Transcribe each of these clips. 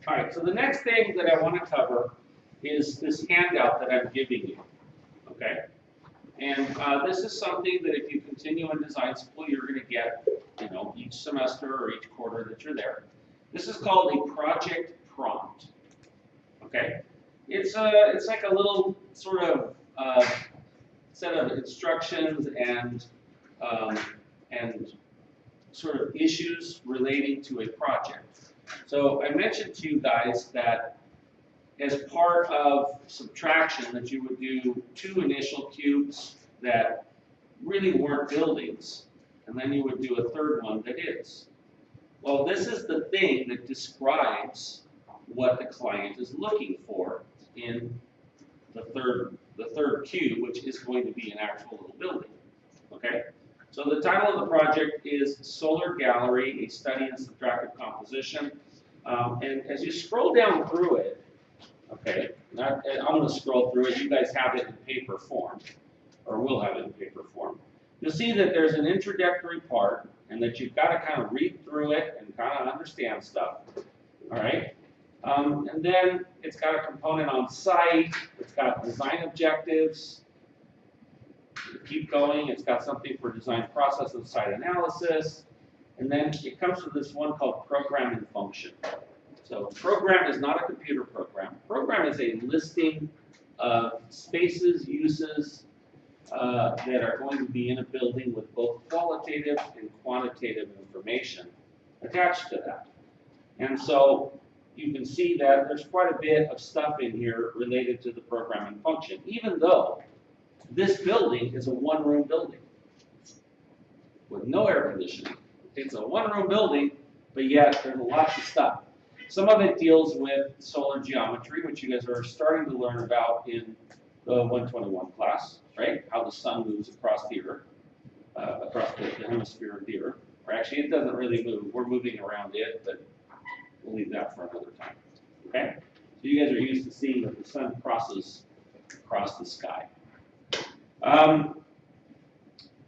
All right, so the next thing that I want to cover is this handout that I'm giving you, okay? And this is something that if you continue in design school, you're going to get, each semester or each quarter that you're there. This is called a project prompt, okay? It's like a little sort of set of instructions and sort of issues relating to a project. So I mentioned to you guys that as part of subtraction that you would do 2 initial cubes that really weren't buildings, and then you would do a third one that is. Well, this is the thing that describes what the client is looking for in the third cube, which is going to be an actual little building. Okay? So the title of the project is Solar Gallery, a study in subtractive composition. And as you scroll down through it, okay, I'm going to scroll through it. You guys have it in paper form, or will have it in paper form. You'll see that there's an introductory part, and that you've got to kind of read through it and kind of understand stuff. All right? And then it's got a component on site. It's got design objectives. Keep going. It's got something for design process and site analysis. And then it comes to this one called program and function. So program is not a computer program. Program is a listing of spaces, uses that are going to be in a building with both qualitative and quantitative information attached to that. And so you can see that there's quite a bit of stuff in here related to the program and function, even though this building is a one-room building with no air conditioning. It's a one-room building, but yet there's lots of stuff. Some of it deals with solar geometry, which you guys are starting to learn about in the 121 class, right? How the sun moves across the Earth, across the hemisphere of the Earth. Or actually, it doesn't really move. We're moving around it, but we'll leave that for another time. Okay? So you guys are used to seeing that the sun crosses across the sky.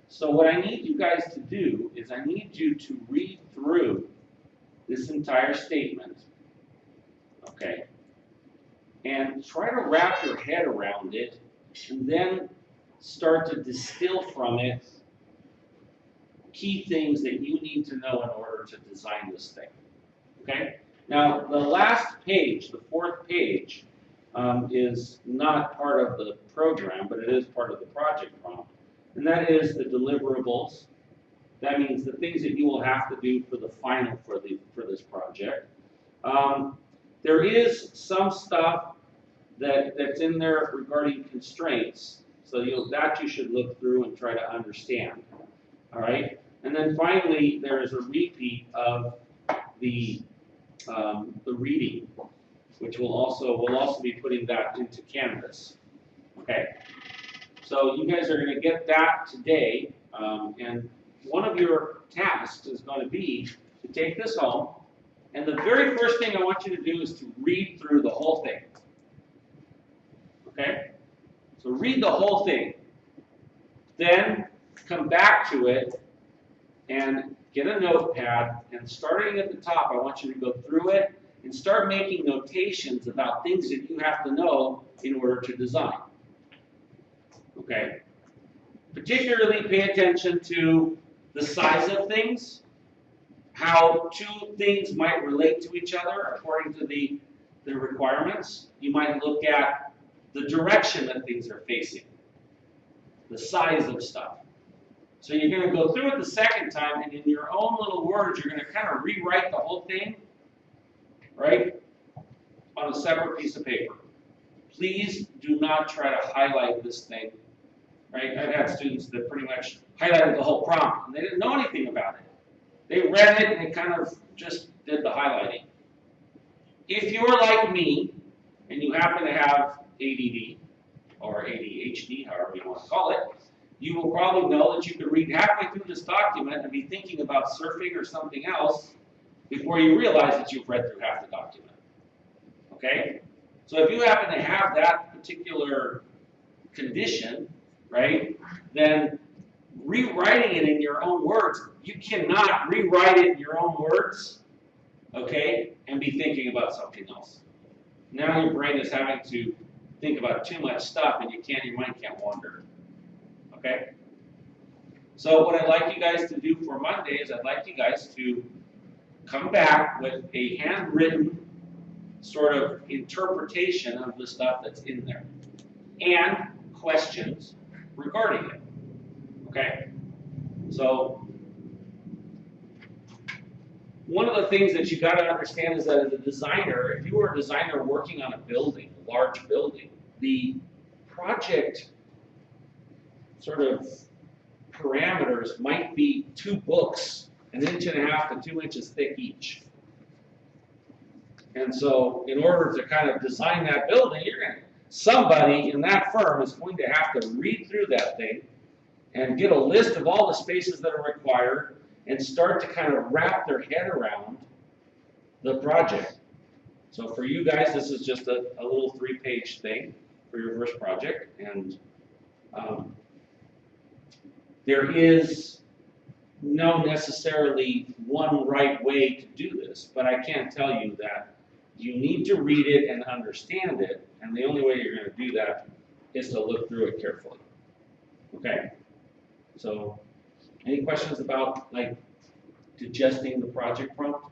So what I need you guys to do is I need you to read through this entire statement, okay, and try to wrap your head around it, and then start to distill from it key things that you need to know in order to design this thing, okay? Now, the last page, the 4th page, is not part of the program, but it is part of the project prompt. And that is the deliverables. That means the things that you will have to do for the final for this project. There is some stuff that's in there regarding constraints, so that you should look through and try to understand. All right, and then finally there is a repeat of the reading, which we'll also be putting that into Canvas. Okay. So you guys are going to get that today, and one of your tasks is going to be to take this home, and the very first thing I want you to do is to read through the whole thing. Okay? So read the whole thing. Then come back to it and get a notepad, and starting at the top, I want you to go through it and start making notations about things that you have to know in order to design. Okay? Particularly pay attention to the size of things, how 2 things might relate to each other according to the requirements. You might look at the direction that things are facing, the size of stuff. So you're going to go through it the second time, and in your own little words, you're going to kind of rewrite the whole thing, right, on a separate piece of paper. Please do not try to highlight this thing. Right? I've had students that pretty much highlighted the whole prompt, and they didn't know anything about it. They read it, and they kind of just did the highlighting. If you're like me, and you happen to have ADD, or ADHD, however you want to call it, you will probably know that you could read halfway through this document and be thinking about surfing or something else before you realize that you've read through half the document. Okay? So if you happen to have that particular condition, right, then rewriting it in your own words, you cannot rewrite it in your own words okay, and be thinking about something else. Now your brain is having to think about too much stuff and your mind can't wander, okay? So what I'd like you guys to do for Monday is I'd like you guys to come back with a handwritten sort of interpretation of the stuff that's in there and questions regarding it, okay? So one of the things that you got to understand is that as a designer, if you were a designer working on a building, a large building, the project sort of parameters might be 2 books, 1.5 to 2 inches thick each. And so in order to kind of design that building, somebody in that firm is going to have to read through that thing and get a list of all the spaces that are required and start to kind of wrap their head around the project. So for you guys, this is just a little 3-page thing for your first project. And there is no necessarily one right way to do this, but I can tell you that you need to read it and understand it, and the only way you're going to do that is to look through it carefully. Okay? So, any questions about, like, digesting the project prompt?